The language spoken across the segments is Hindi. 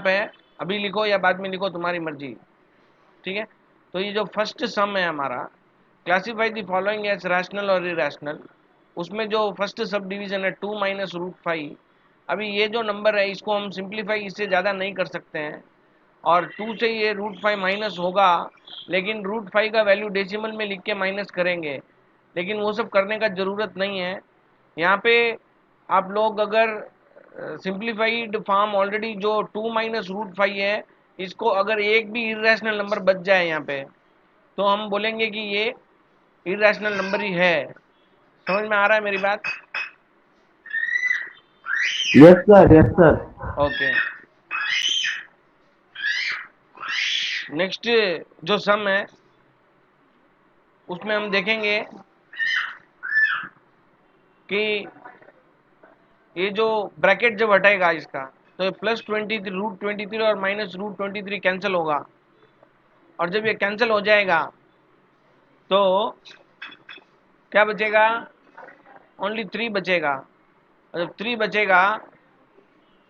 पे अभी लिखो या बाद में लिखो, तुम्हारी मर्जी। ठीक है, तो ये जो फर्स्ट सम है हमारा, classify the following as rational और इरेशनल, उसमें जो फर्स्ट सब डिवीजन है 2 - √5। अभी ये जो नंबर है इसको हम सिंप्लीफाई इससे ज़्यादा नहीं कर सकते हैं, और 2 से ये √5 माइनस होगा, लेकिन √5 का वैल्यू डेसिमल में लिख के माइनस करेंगे, लेकिन वो सब करने का ज़रूरत नहीं है। यहाँ पे आप लोग अगर सिंप्लीफाइड फॉर्म ऑलरेडी जो 2 - √5 है, इसको अगर एक भी इरेशनल नंबर बच जाए यहाँ पे, तो हम बोलेंगे कि ये इरेशनल नंबर ही है। समझ में आ रहा है मेरी बात? Yes sir, yes sir. Okay, next जो सम है उसमें हम देखेंगे कि ये जो ब्रैकेट जब हटाएगा इसका, तो +23 √23 और -√23 कैंसिल होगा, और जब ये कैंसिल हो जाएगा तो क्या बचेगा? ओनली 3 बचेगा। और जब 3 बचेगा,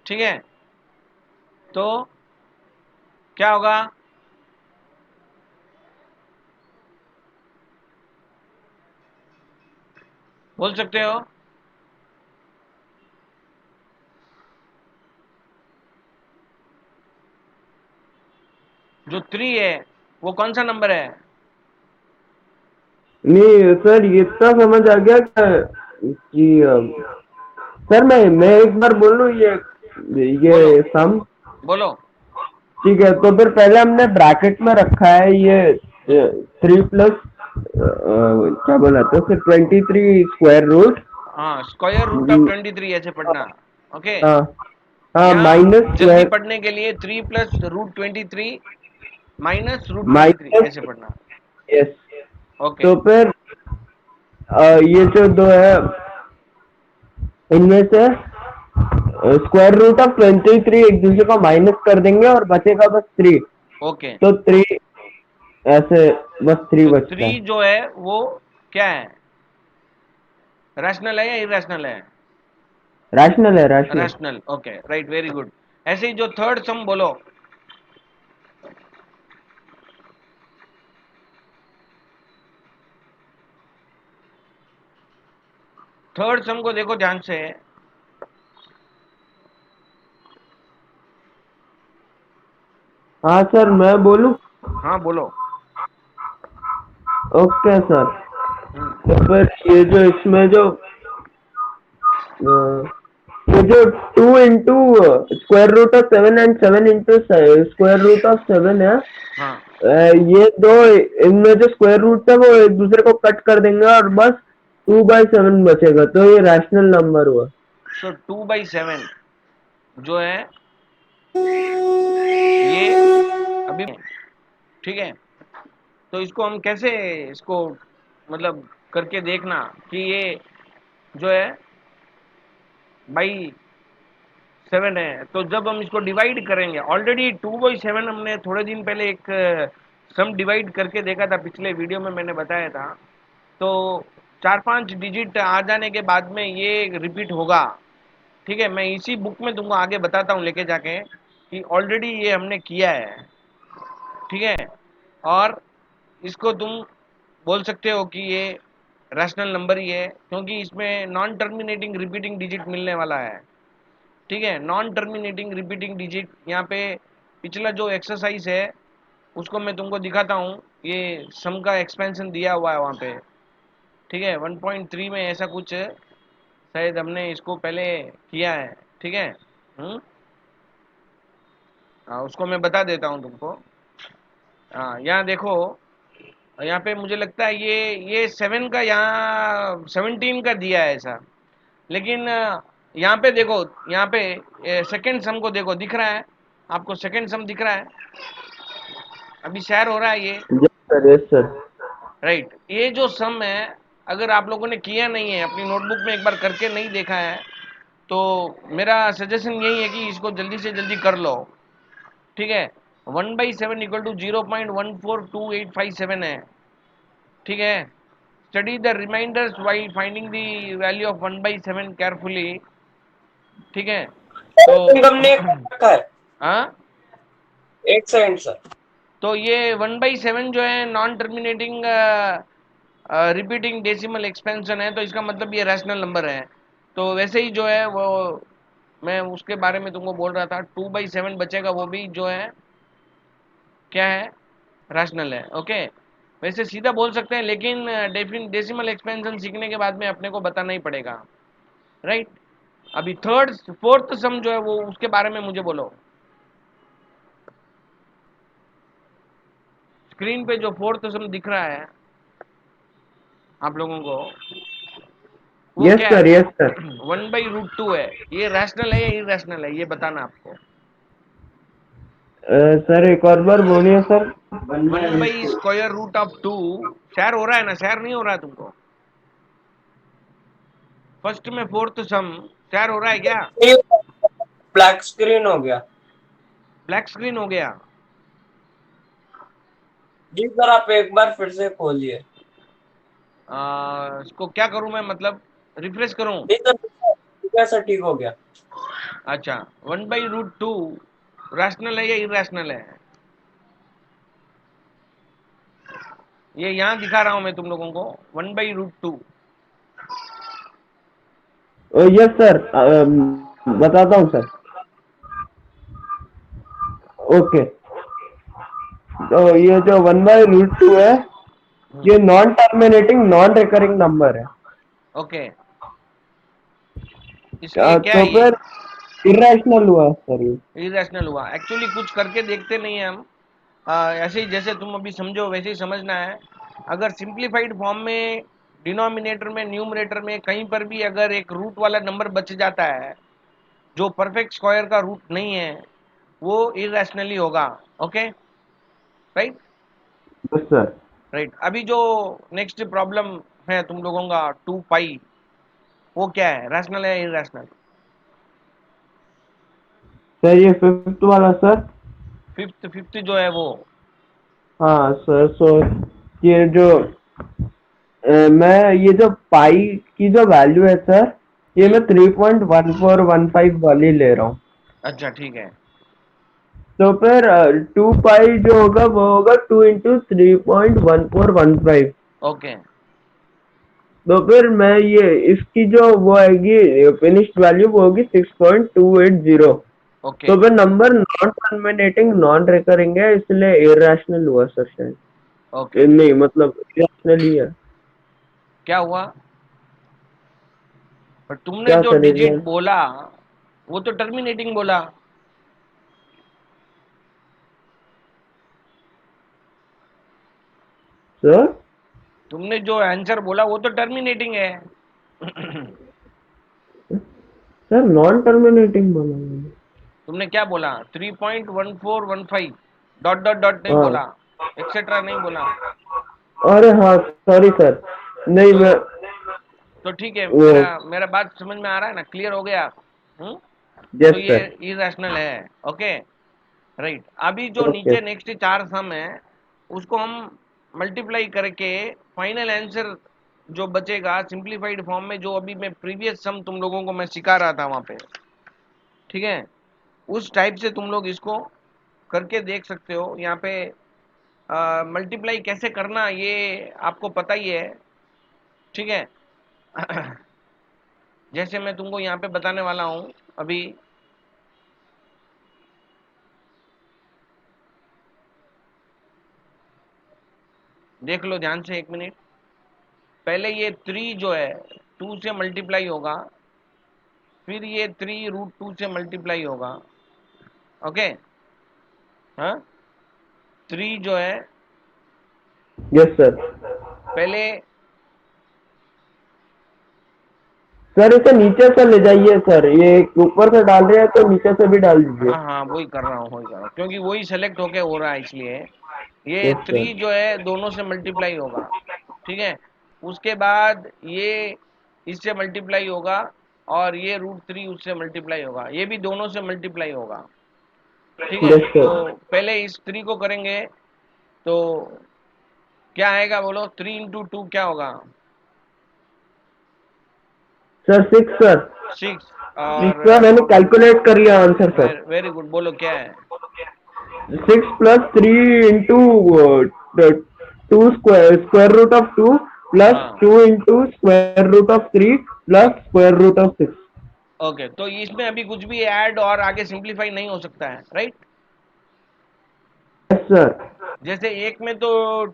ठीक है, तो क्या होगा? बोल सकते हो? जो 3 है वो कौन सा नंबर है? नहीं सर, ये इतना समझ आ गया कि सर मैं एक बार बोल लूँ, बोलो, ये सम। बोलो। ठीक है, तो फिर पहले हमने ब्रैकेट में रखा है ये 3 प्लस क्या बोला था फिर 23 स्क्वायर रूट। हाँ, स्क्वायर रूट ऑफ 23 ऐसे पढ़ना। ओके, हाँ हाँ, यहाँ माइनस जल्दी स्क्वायर पढ़ने के लिए 3 + √23 -√23 माइनस। ऐसे पढ़ना। यस। ओके, तो फिर ये जो दो है, इनमें से स्क्वायर रूट ऑफ 23 एक दूसरे को माइनस कर देंगे और बचेगा बस 3। ओके। तो 3 ऐसे, बस 3 तो बचता 3 है। जो है वो क्या है? रैशनल है या इरेशनल है? रैशनल है, rational. Rational. Okay, right, very good. ऐसे ही जो थर्ड सम बोलो। थर्ड सम को देखो ध्यान से। हाँ सर, मैं बोलूँ? हाँ, बोलो। Okay sir. हम्म, तो फिर ये जो 2 into square root of 7 and 7 into square root of 7 है, हाँ, ये दो, इनमें जो स्क्वायर रूट है वो एक दूसरे को कट कर देंगे और बस 2/7 बचेगा, तो ये रैशनल नंबर हुआ। तो 2/7 जो है ये अभी, ठीक है, तो इसको हम कैसे, इसको मतलब करके देखना कि ये जो है बाई 7 है, तो जब हम इसको डिवाइड करेंगे, ऑलरेडी 2/7 हमने थोड़े दिन पहले एक सम डिवाइड करके देखा था, पिछले वीडियो में मैंने बताया था। तो 4-5 डिजिट आ जाने के बाद में ये रिपीट होगा। ठीक है, मैं इसी बुक में तुमको आगे बताता हूँ लेके जाके कि ऑलरेडी ये हमने किया है। ठीक है, और इसको तुम बोल सकते हो कि ये रैशनल नंबर ही है, क्योंकि इसमें नॉन टर्मिनेटिंग रिपीटिंग डिजिट मिलने वाला है। ठीक है, नॉन टर्मिनेटिंग रिपीटिंग डिजिट, यहाँ पे पिछला जो एक्सरसाइज है उसको मैं तुमको दिखाता हूँ, ये सम का एक्सपेंशन दिया हुआ है वहाँ पे। ठीक है, 1.3 में ऐसा कुछ शायद हमने इसको पहले किया है। ठीक है। हम्म, हाँ, उसको मैं बता देता हूँ तुमको। हाँ, यहाँ देखो, यहाँ पे मुझे लगता है ये 7 का, यहाँ 17 का दिया है ऐसा, लेकिन यहाँ पे देखो, यहाँ पे सेकंड सम को देखो, दिख रहा है आपको? सेकंड सम दिख रहा है? अभी शेयर हो रहा है ये? Yes sir, yes sir. Right, ये जो सम है, अगर आप लोगों ने किया नहीं है, अपनी नोटबुक में एक बार करके नहीं देखा है, तो मेरा सजेशन यही है कि इसको जल्दी से जल्दी कर लो। ठीक है, 1/7 = 0.142857 है। ठीक है, study the remainders while finding the value of 1/7 carefully. ठीक है, तो इनकम ने कर रखा है। हाँ, एक सेकंड सर। तो ये 1/7 जो है non terminating repeating decimal expansion है, तो इसका मतलब ये रैशनल नंबर है। तो वैसे ही जो है वो मैं उसके बारे में तुमको बोल रहा था, 2/7 बचेगा, वो भी जो है क्या है, रैशनल है। ओके, वैसे सीधा बोल सकते हैं, लेकिन डेसिमल एक्सपेंशन सीखने के बाद में अपने को बताना ही पड़ेगा, राइट। अभी थर्ड फोर्थ सम जो है वो उसके बारे में मुझे बोलो। स्क्रीन पे जो फोर्थ सम दिख रहा है आप लोगों को, वो यस क्या सर, है? Yes sir. 1/√2 है। ये रैशनल है या इरेशनल है, ये बताना आपको। सर एक और बार बोलिए sir. One by one root by two square root of two. Share हो रहा है ना? शेयर नहीं हो रहा है तुमको? फर्स्ट में फोर्थ सम शेयर हो रहा है क्या? ब्लैक स्क्रीन हो गया। ब्लैक स्क्रीन हो गया? जी सर, आप एक बार फिर से खोलिए। इसको क्या करूं मैं, मतलब रिफ्रेश करूं? जी सर, ठीक है सर, ठीक हो गया। अच्छा, 1/√2 रैशनल है या इरेशनल है? ये यहाँ दिखा रहा हूं मैं तुम लोगों को, 1/√2। यस सर, बताता हूँ सर। ओके, तो ये जो 1/√2 है, ये non terminating non recurring number है। ओके, इसलिए क्या तो है ये? फिर इरेशनल हुआ सर ये। इरेशनल हुआ। एक्चुअली कुछ करके देखते नहीं है हम, ऐसे ही जैसे तुम अभी समझो वैसे ही समझना है। अगर सिंप्लीफाइड फॉर्म में डिनोमिनेटर में न्यूमरेटर में कहीं पर भी अगर एक रूट वाला नंबर बच जाता है जो परफेक्ट स्क्वायर का रूट नहीं है, वो इरेशनली होगा। Okay, right. Yes sir. Right, अभी जो नेक्स्ट प्रॉब्लम है तुम लोगों का 2 पाई, वो क्या है, रैशनल है इरेशनल? सर ये फिफ्थ वाला सर। फिफ्थ फिफ्थ जो है वो, हाँ सर, सो ये जो मैं ये जो पाई की जो वैल्यू है सर, ये मैं 3.1415 वाली ले रहा हूँ। अच्छा ठीक है। तो फिर 2 पाई जो होगा वो होगा 2 × 3.1415। ओके। तो फिर मैं ये इसकी जो वो आएगी फिनिश्ड वैल्यू, वो होगी 6.280। ओके। तो फिर number non terminating non recurring है, इसलिए इरेशनल हुआ सर शायद। ओके, नहीं मतलब इरेशनल ही है। क्या हुआ? पर तुमने क्या जो सर डिजिट इरेशनल बोला वो तो टर्मिनेटिंग बोला। सर? तुमने जो आंसर बोला वो तो टर्मिनेटिंग है। सर नॉन टर्मिनेटिंग बोला मैंने। तुमने क्या बोला? 3.1415 डॉट डॉट डॉट नहीं हाँ। बोला, एक्सेट्रा नहीं बोला। अरे हाँ, सॉरी सर। नहीं तो मैं तो ठीक है, वो मेरा मेरा बात समझ में आ रहा है ना, क्लियर हो गया? हम्म। तो यस ये सर। इरेशनल है। Okay, right. अभी जो ओके। नीचे नेक्स्ट चार सम है उसको हम मल्टीप्लाई करके फाइनल आंसर जो बचेगा सिंप्लीफाइड फॉर्म में, जो अभी मैं प्रीवियस सम तुम लोगों को मैं सिखा रहा था वहां पे, ठीक है, उस टाइप से तुम लोग इसको करके देख सकते हो। यहाँ पे मल्टीप्लाई कैसे करना ये आपको पता ही है, ठीक है। जैसे मैं तुमको यहाँ पे बताने वाला हूँ अभी, देख लो ध्यान से, 1 मिनट। पहले ये 3 जो है 2 से मल्टीप्लाई होगा, फिर ये 3√2 से मल्टीप्लाई होगा। ओके, हाँ, 3 जो है यस सर। पहले, सर इसे नीचे से ले जाइए सर, ये ऊपर से डाल रहे हैं तो नीचे से भी डाल दीजिए। हाँ हाँ वही कर रहा हूँ, वही कर रहा हूँ, क्योंकि वही सेलेक्ट होके हो रहा है इसलिए। ये यस सर। 3 जो है दोनों से मल्टीप्लाई होगा, ठीक है। उसके बाद ये इससे मल्टीप्लाई होगा, और ये √3 उससे मल्टीप्लाई होगा, ये भी दोनों से मल्टीप्लाई होगा, ठीक है। यस तो सर। पहले इस 3 को करेंगे तो क्या आएगा बोलो? 3 × 2 क्या होगा? Sir 6 sir. 6। 6 और सर, मैंने कैलकुलेट कर लिया आंसर सर। वेरी गुड, बोलो क्या है? 6 plus 3 into 2 square root of 2 plus हाँ 2 into square root of 3 plus square root of 6. Okay, तो इसमें अभी कुछ भी ऐड और आगे सिंप्लीफाई नहीं हो सकता है, राइट? Yes, sir. जैसे एक में तो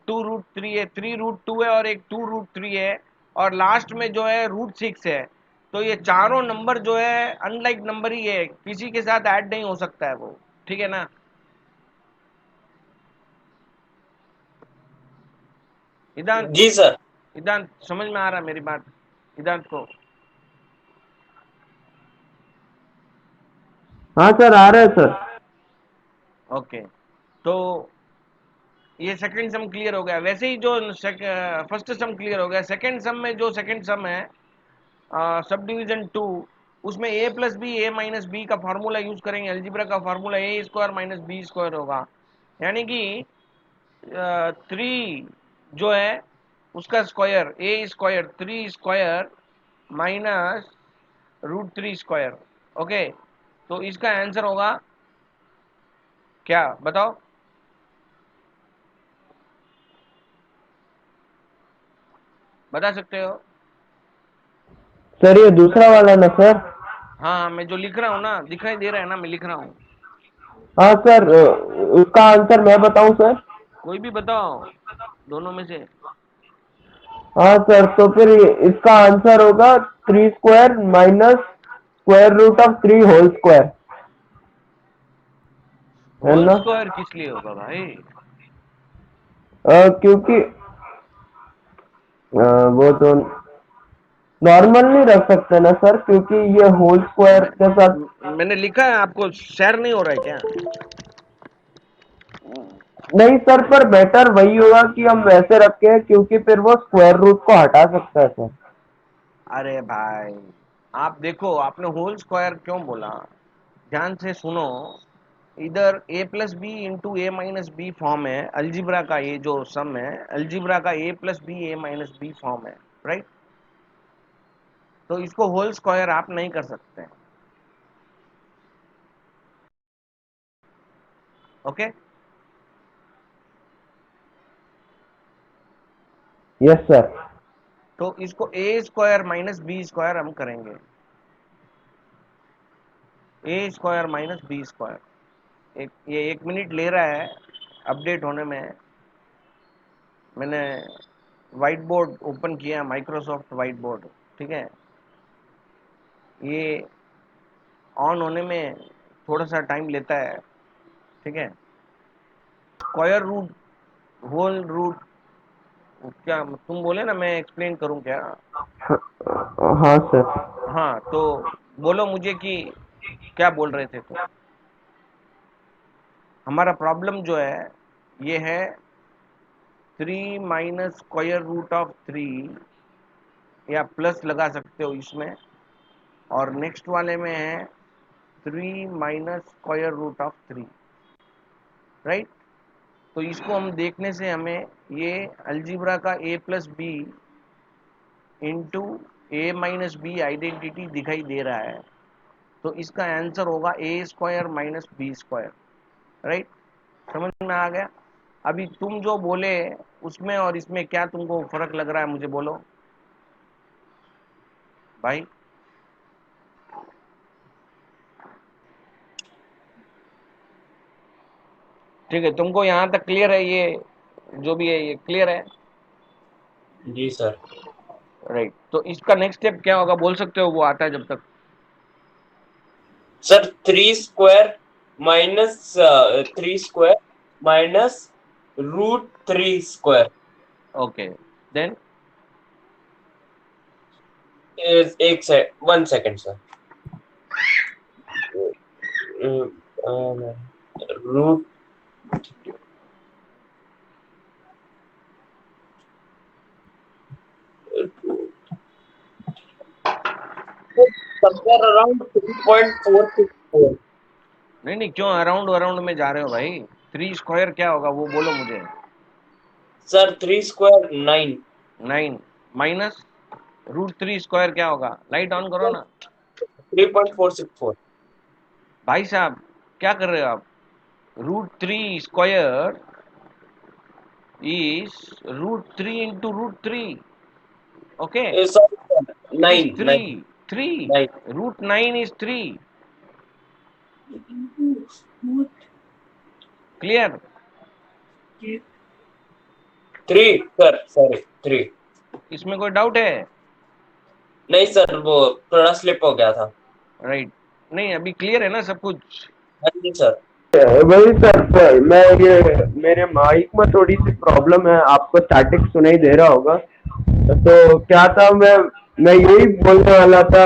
2√3 है, 3√2 है और एक 2√3 है, और लास्ट में जो है √6 है। तो ये चारों नंबर जो है अनलाइक नंबर ही है, किसी के साथ ऐड नहीं हो सकता है वो, ठीक है ना? इदांत, जी सर। इदांत समझ में आ रहा है मेरी बात? इदांत को? हाँ सर, आ रहा है सर. ओके, तो ये सेकंड सम क्लियर हो गया। वैसे ही जो फर्स्ट सम क्लियर हो गया, सेकंड सम में जो सेकंड सम है सब डिवीजन 2, उसमें a plus B A minus B का फार्मूला यूज करेंगे, अलजीब्रा का formula A square minus B square होगा, यानी कि 3 जो है उसका square A square 3 square minus √3 square. Okay, तो इसका आंसर होगा क्या, बताओ? बता सकते हो? सर ये दूसरा वाला ना सर? हाँ, मैं जो लिख रहा हूँ ना, दिखाई दे रहा है ना, मैं लिख रहा हूँ। हाँ सर, उसका आंसर मैं बताऊं सर? कोई भी बताओ दोनों में से। हाँ सर, तो फिर इसका आंसर होगा 3 square minus square root of 3 whole square, है होल ना? स्क्वायर किस लिए होगा भाई? क्योंकि वो तो नॉर्मल नहीं रख सकते ना सर, क्योंकि ये होल स्क्वायर के साथ. मैंने लिखा है, आपको शेयर नहीं हो रहा है क्या? नहीं सर, पर बेटर वही होगा कि हम वैसे रखें, क्योंकि फिर वो स्क्वायर रूट को हटा सकता है सर. अरे भाई, आप देखो, आपने होल स्क्वायर क्यों बोला? ध्यान से सुनो। इधर a plus B into A minus B form है, अलजिब्रा का ये जो सम है, अलजिब्रा का a plus B A minus B form है, राइट? तो इसको होल स्क्वायर आप नहीं कर सकते, ओके? Yes sir. तो इसको ए स्क्वायर माइनस बी स्क्वायर हम करेंगे, ए स्क्वायर माइनस बी स्क्वायर। ये 1 मिनट ले रहा है अपडेट होने में। मैंने व्हाइट बोर्ड ओपन किया, माइक्रोसॉफ्ट व्हाइट बोर्ड, ठीक है? ये ऑन होने में थोड़ा सा टाइम लेता है, ठीक है? स्क्वायर रूट, होल रूट, क्या तुम बोले ना, मैं एक्सप्लेन करूं क्या? हाँ सर. हाँ, तो बोलो मुझे कि क्या बोल रहे थे तुम? हमारा प्रॉब्लम जो है ये है 3 माइनस स्क्वायर रूट ऑफ 3, या प्लस लगा सकते हो इसमें, और नेक्स्ट वाले में है 3 minus square root of 3, right? तो इसको हम देखने से हमें ये अलजीब्रा का a plus B into A minus B identity दिखाई दे रहा है। तो इसका आंसर होगा A square minus B square, right? समझ में आ गया? अभी तुम जो बोले उसमें और इसमें क्या तुमको फर्क लग रहा है, मुझे बोलो भाई। ठीक है, तुमको यहाँ तक क्लियर है? ये जो भी है ये क्लियर है, जी सर। राइट? तो इसका नेक्स्ट स्टेप क्या होगा, बोल सकते हो? वो आता है जब तक। Sir 3 square minus √3 square. Okay, then एक से 1 second sir. Root somewhere around 3.464. नहीं नहीं, क्यों अराउंड अराउंड में जा रहे हो भाई? 3 स्क्वायर क्या होगा वो बोलो मुझे। Sir 3 square 9। 9 माइनस √3 स्क्वायर क्या होगा? लाइट ऑन करो ना 3.464। भाई साहब, क्या कर रहे हो आप? √3 square is √3 into √3. Okay, Sorry, sir. it is 9, 9, 3. 3. 9. √9 is 3. Clear? 3, sir. Sorry, 3. इसमें कोई डाउट है? नहीं सर, वो थोड़ा स्लिप हो गया था। राइट, नहीं अभी क्लियर है ना सब कुछ? हाँ जी सर। वही सर, मैं ये मेरे माइक में थोड़ी सी प्रॉब्लम है, आपको स्टैटिक सुनाई दे रहा होगा। तो क्या था, मैं यही बोलने वाला था,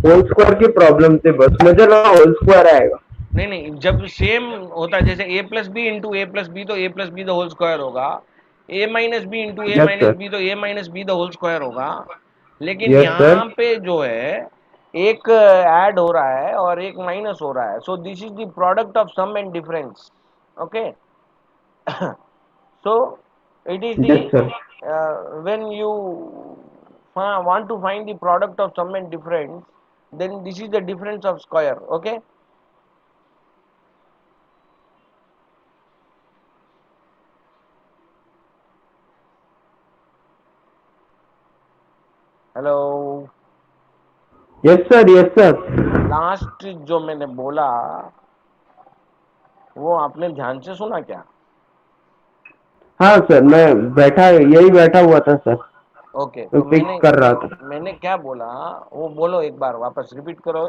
होल स्क्वायर की प्रॉब्लम थी बस, मुझे लगा होल स्क्वायर आएगा। नहीं नहीं, जब सेम होता है जैसे A plus B into A plus B, तो A plus B the whole square होगा। A minus B into A yes minus sir. B, तो A minus B the whole square होगा। लेकिन यस सर। यहाँ पे जो है एक ऐड हो रहा है और एक माइनस हो रहा है, so this is the product of sum and difference. Okay, so it is the yes sir. when you want to find the product of sum and difference, then this is the difference of square. Okay, hello. Yes sir. Yes sir. Last जो मैंने बोला वो आपने ध्यान से सुना क्या? हाँ सर, मैं यही बैठा हुआ था सर, ओके, तो तो पिक मैंने कर रहा था। मैंने क्या बोला वो बोलो, एक बार वापस रिपीट करो।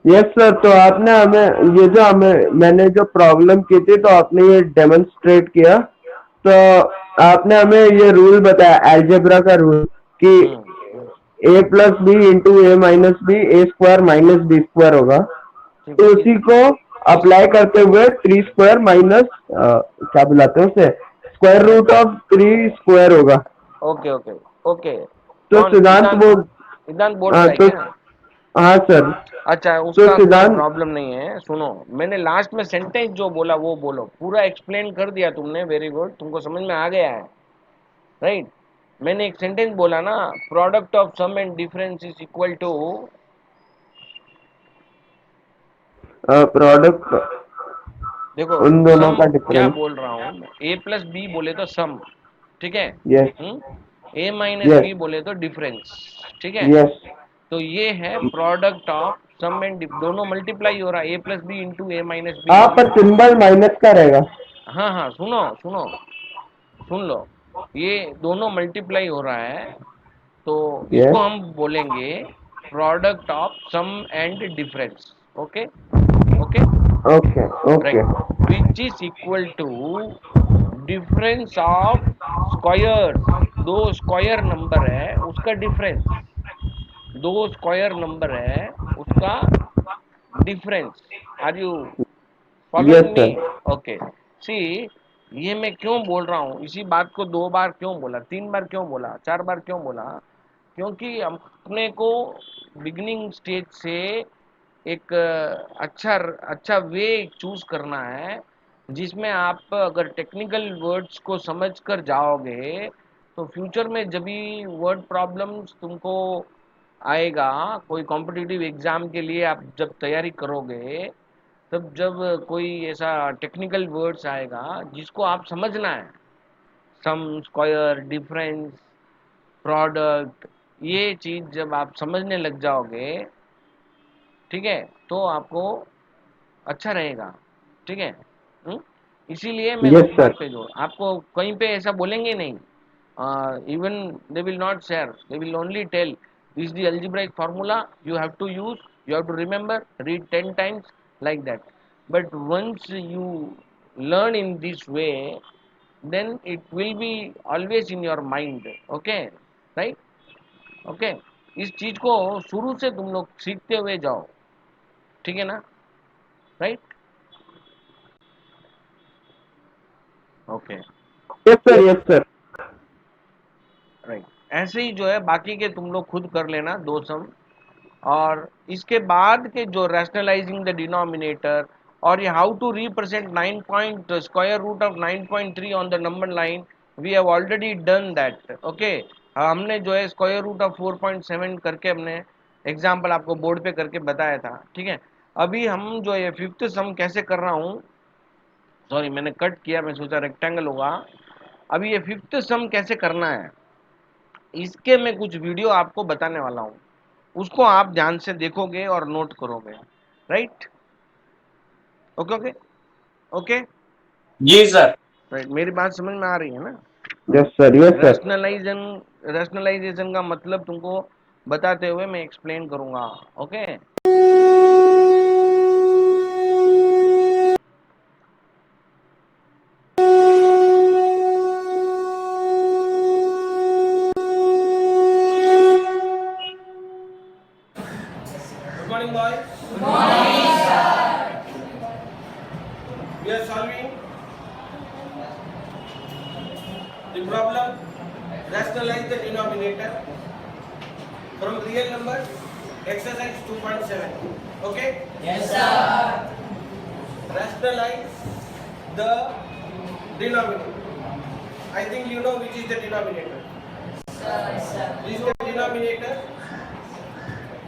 यस सर, तो आपने हमें ये जो हमें मैंने जो प्रॉब्लम की थी, तो आपने ये डेमोन्स्ट्रेट किया। तो आपने हमें ये रूल बताया, अलजेब्रा का रूल, कि हम्म, ए plus B into A minus B, A square minus B square होगा। ठीक तो है। उसी को इस अप्लाई करते हुए 3 स्क्वायर माइनस क्या बुलाते हैं उसे, स्क्वायर रूट ऑफ 3 स्क्वायर होगा। ओके ओके ओके, तो कौन सिद्धांत सिद्धांत? वो, सिद्धांत बोल रहा हाँ है तो, क्या? हाँ सर। अच्छा, तो उसका कोई सिद्धांत, प्रॉब्लम नहीं है। सुनो, मैंने लास्ट में सेंटेंस जो बोला वो बोलो, पूरा एक्सप्लेन कर दिया तुमने, वेरी गुड, तुमको समझ में आ गया है, राइट? मैंने एक सेंटेंस बोला ना, product of sum and difference is equal to, product देखो उन दोनों सम का क्या डिफरेंस। बोल रहा हूँ, ए प्लस बी बोले तो सम, ठीक है? यस। ए माइनस यस। बी बोले तो डिफरेंस, ठीक है? यस। तो ये है प्रोडक्ट ऑफ सम एंड दोनों मल्टीप्लाई हो रहा है, ए plus B into A minus B. हाँ, पर सिंबल माइनस का रहेगा। हाँ हाँ, सुनो सुनो, सुन लो, ये दोनों मल्टीप्लाई हो रहा है, तो इसको यस। हम बोलेंगे product of sum and difference. Okay okay, okay. Okay. Right, which is equal to difference of square. दो स्क्वायर नंबर है उसका डिफरेंस, दो स्क्वायर नंबर है उसका difference. Are you yes following me? Sir. Okay, see, ये मैं क्यों बोल रहा हूँ, इसी बात को 2 बार क्यों बोला, 3 बार क्यों बोला, 4 बार क्यों बोला? क्योंकि अपने को बिगिनिंग स्टेज से एक अच्छा अच्छा वे चूज करना है, जिसमें आप अगर टेक्निकल वर्ड्स को समझ कर जाओगे, तो फ्यूचर में जब भी वर्ड प्रॉब्लम्स तुमको आएगा, कोई कॉम्पिटिटिव एग्जाम के लिए आप जब तैयारी करोगे, तब जब कोई ऐसा टेक्निकल वर्ड्स आएगा जिसको आप समझना है, सम, स्क्वायर, डिफरेंस, प्रोडक्ट, ये चीज जब आप समझने लग जाओगे, ठीक है, तो आपको अच्छा रहेगा, ठीक है? हम्म? इसीलिए मैं यस उस सर। बात पे जोर, आपको कहीं पे ऐसा बोलेंगे नहीं, even they will not share, they will only tell this is the algebraic formula, you have to use, you have to remember, read 10 times, like that. But once you learn in this way, then it will be always in your mind. Okay, right? Okay, इस चीज को शुरू से तुम लोग सीखते हुए जाओ, ठीक है ना? Right? Okay, yes sir. Yes sir. Right, ऐसे ही जो है बाकी के तुम लोग खुद कर लेना, दो सम, और इसके बाद के जो रैशनलाइजिंग द डिनोमिनेटर, और ये how to represent 9 point square root of 9.3 on the number line, we have already done that. Okay, हमने जो है स्क्वायर रूट ऑफ 4.7 करके हमने एग्जाम्पल आपको बोर्ड पे करके बताया था, ठीक है? अभी हम जो ये फिफ्थ सम कैसे कर रहा हूँ, सॉरी मैंने कट किया, मैं सोचा रेक्टेंगल होगा। अभी ये फिफ्थ सम कैसे करना है इसके मैं कुछ वीडियो आपको बताने वाला हूँ, उसको आप ध्यान से देखोगे और नोट करोगे। राइट, ओके ओके ओके, जी सर। राइट, मेरी बात समझ में आ रही है ना? Yes sir, yes sir. Rationalization का मतलब तुमको बताते हुए मैं एक्सप्लेन करूंगा। Okay, good morning boys. Good morning sir. We are solving the problem rationalize the denominator from real numbers, exercise 2.7. Okay, yes sir. Rationalize the denominator. I think you know which is the denominator. Sir, yes sir. This is the denominator.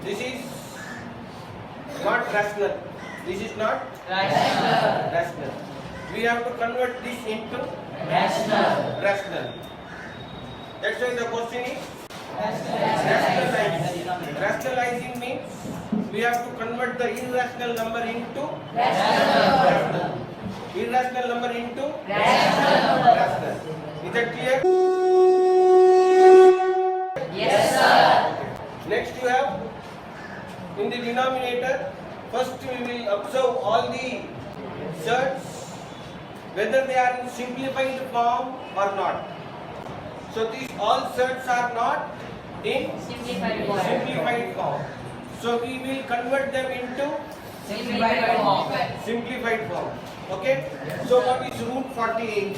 This is not rational. This is not rational. We have to convert this into rational. That's why the question is rationalizing. Rationalizing means we have to convert the irrational number into rational. Irrational number into rational. Is that clear? Yes sir. Next you have in the denominator, first we will observe all the surds whether they are in simplified form or not. So these all surds are not in simplified form. So we will convert them into simplified form. Okay? So what is root 48?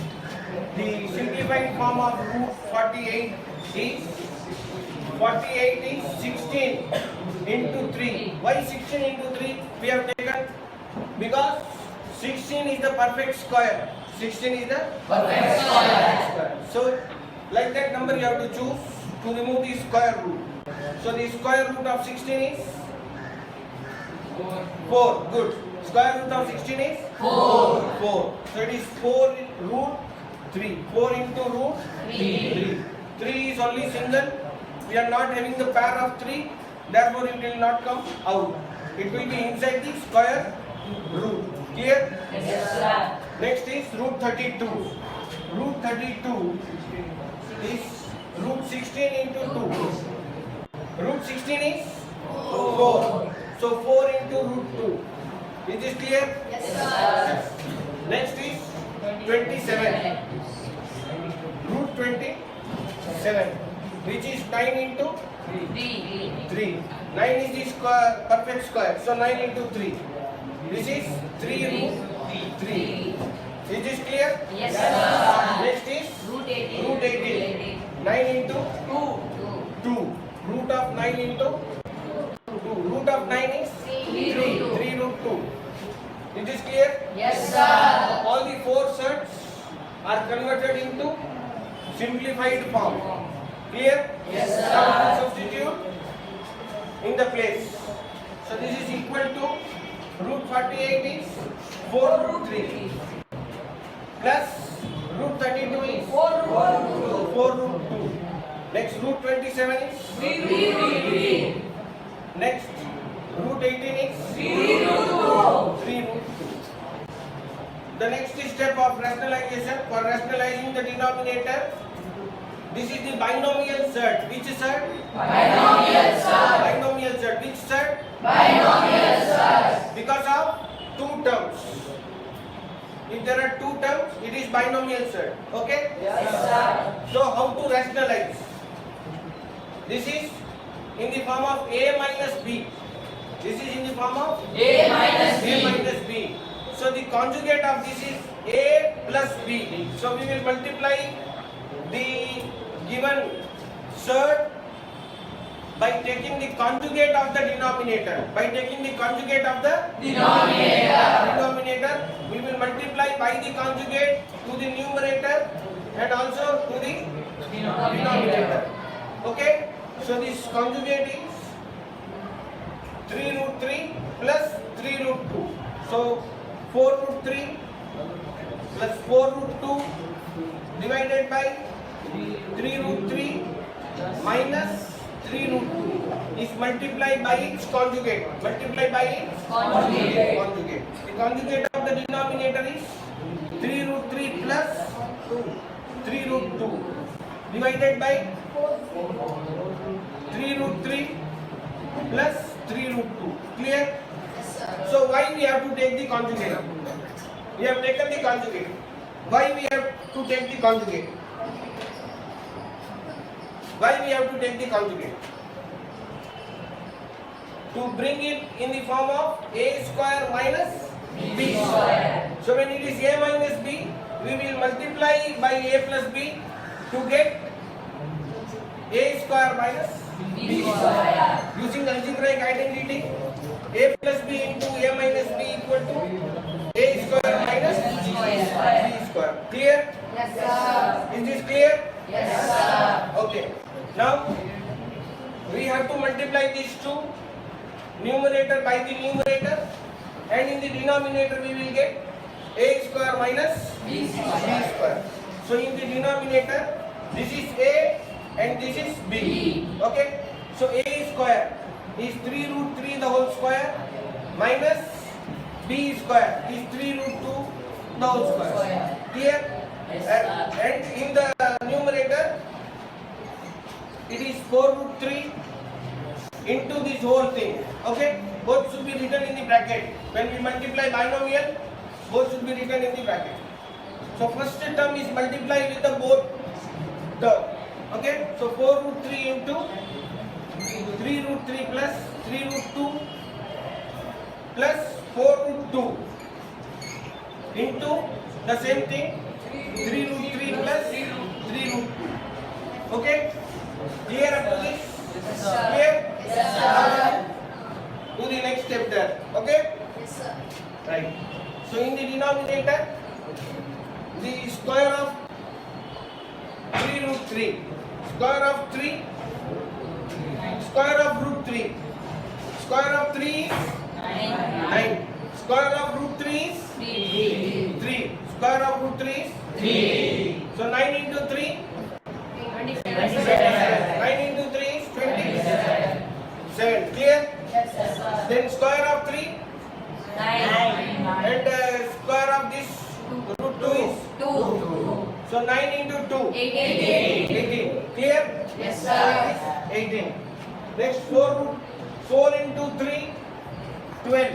The simplified form of root 48 is 48 is 16 into 3. Why 16 into 3 we have taken? Because 16 is the perfect square. 16 is the perfect square. So like that number you have to choose to remove the square root. So the square root of 16 is 4. Good. Square root of 16 is 4. So it is 4 root 3. 4 into root 3. 3 is only single. We are not having the pair of 3. Therefore it will not come out. It will be inside the square root. Clear? Yes sir. Next is root 32. Root 32 is root 16 into 2. Root 16 is 4. So 4 into root 2. Is this clear? Yes sir. Next is 27. Root 27, which is 9 into 3. 9 is the square, perfect square. So 9 into 3. This is 3 root 3. Is this clear? Yes sir. Next is root 18. 9 into 2. Root of 9 into 2. Root of 9 is 3 root 2. Is this clear? Yes sir. All the 4 surds are converted into simplified form. Clear? Yes sir. Now substitute in the place. So this is equal to root 48 is 4 root 3 plus root 32 is 4 root 2. Next root 27 is 3 root 3. Next root 18 is 3 root 2. The next step of rationalization, for rationalizing the denominator, this is the binomial surd. Which surd? Binomial surd. Binomial surd. Which surd? Binomial surd. Because of 2 terms. If there are 2 terms, it is binomial surd. Okay? Yes sir. So how to rationalize? This is in the form of a minus b. This is in the form of a minus b. So the conjugate of this is a plus b. So we will multiply the given surd by taking the conjugate of the denominator. By taking the conjugate of the denominator, we will multiply by the conjugate to the numerator and also to the denominator. Okay? So this conjugate is 3 root 3 plus 3 root 2. So 4 root 3 plus 4 root 2 divided by 3 root 3 minus 3 root 2 is multiplied by its conjugate. Multiply by its conjugate. The conjugate of the denominator is 3 root 3 plus 3 root 2 divided by 3 root 3 plus 3 root 2. Clear? So why we have to take the conjugate? We have taken the conjugate. Why we have to take the conjugate? Why we have to take the conjugate? To bring it in the form of a square minus b square. So when it is a minus b, we will multiply by a plus b to get a square minus b square. Using algebraic identity, a plus b into a minus b equal to a square minus b square. Clear? Yes, sir. Is this clear? Yes, sir. Okay. Now we have to multiply these two, numerator by the numerator, and in the denominator we will get a square minus b square. So in the denominator, this is a and this is b. Okay. So a square is 3 root 3 the whole square minus b square is 3 root 2 the whole square. Clear? And in the numerator, it is 4 root 3 into this whole thing. Okay? Both should be written in the bracket. When we multiply binomial, both should be written in the bracket. So first term is multiplied with the both term. Okay? So 4 root 3 into 3 root 3 plus 3 root 2 plus 4 root 2 into the same thing 3 root 3 plus 3 root 2. Okay? Clear up to this? Clear? Yes, sir. To the next step there. Okay? Yes, sir. Right. So in the denominator, the square of 3 root 3, square of 3, square of root 3, square of 3 is 9, square of root 3 is 3, square of root 3 is 3. So 9 into 3, 9 into 3 is 27. Clear? Yes, sir. Then square of 3 and square of this root 2 is 2. so 9 into 2 18. 18. Clear? Yes, sir. 18. Next 4 into 3 12.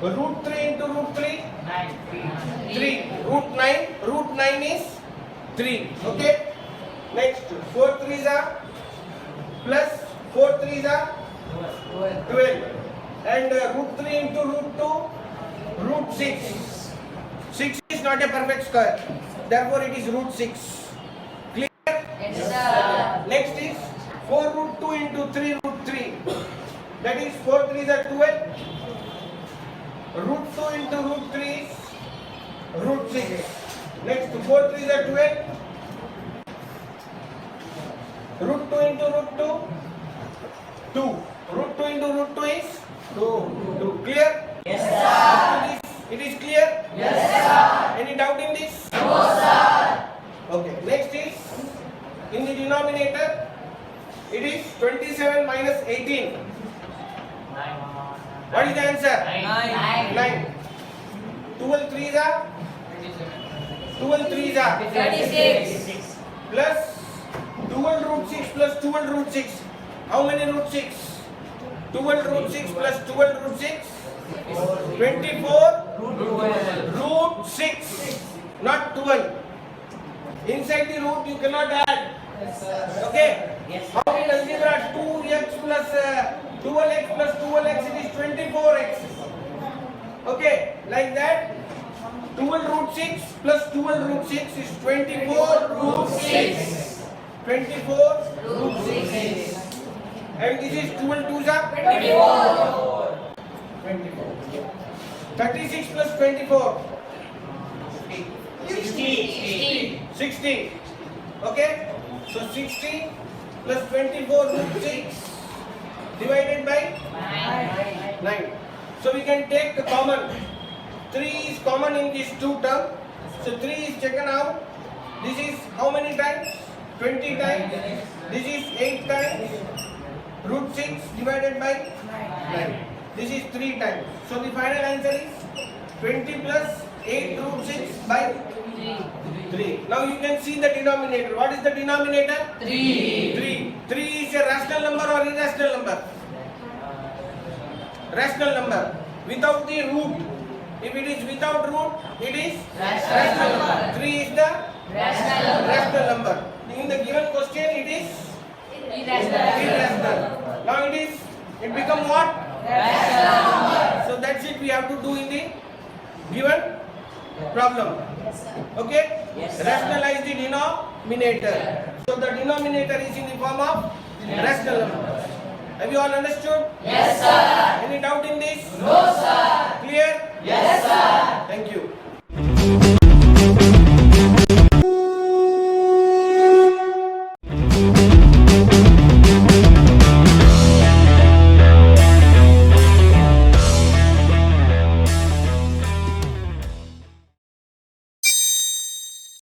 Root 3 into root 3 3. Root 9 is 3. Okay? Next 4 3s are plus 4 3s are 12. And root 3 into root 2 root 6. 6 is not a perfect square. Therefore it is root 6. Clear? Yes, sir. Next is 4 root 2 into 3 root 3. That is 4 3s are 12. Root 2 into root 3 is root 6. Next 4 3s are 12. Root 2 into root 2 2. Root 2 into root 2 is 2. Clear? Yes, Up sir. to this, it is clear? Yes, sir. Any doubt in this? No, sir. Okay. Next is in the denominator, it is 27 minus 18. What is the answer? 9. 12 3s are 36. plus 12 root 6 plus 12 root 6. How many root 6? 12 root 6 plus 12 root 6 24 root 6, not 12. Inside the root you cannot add. Okay? How in algebra 2x plus 12x plus 12x it is 24x. Okay? Like that 12 root 6 plus 12 root 6 is 24 root 6. 24 root 6. And this is 12 2s are 24. 36 plus 24 60. 60. Okay? So 60 plus 24 root 6 divided by 9. So we can take the common. 3 is common in these two terms. So 3 is taken out. This is how many times? 20 times. This is 8 times. Root 6 divided by 9. This is 3 times. So the final answer is 20 plus 8 root 6 by 3. Now you can see the denominator. What is the denominator? 3. 3. 3 is a rational number or irrational number? Rational number. Without the root. If it is without root, it is rational number. 3 is the rational number. In the given question, it is irrational. Now it become what? So that's it we have to do in the given problem. Okay? Rationalize the denominator. So the denominator is in the form of rational number. Have you all understood? Yes, sir. Any doubt in this? No, sir. Clear? Yes, sir.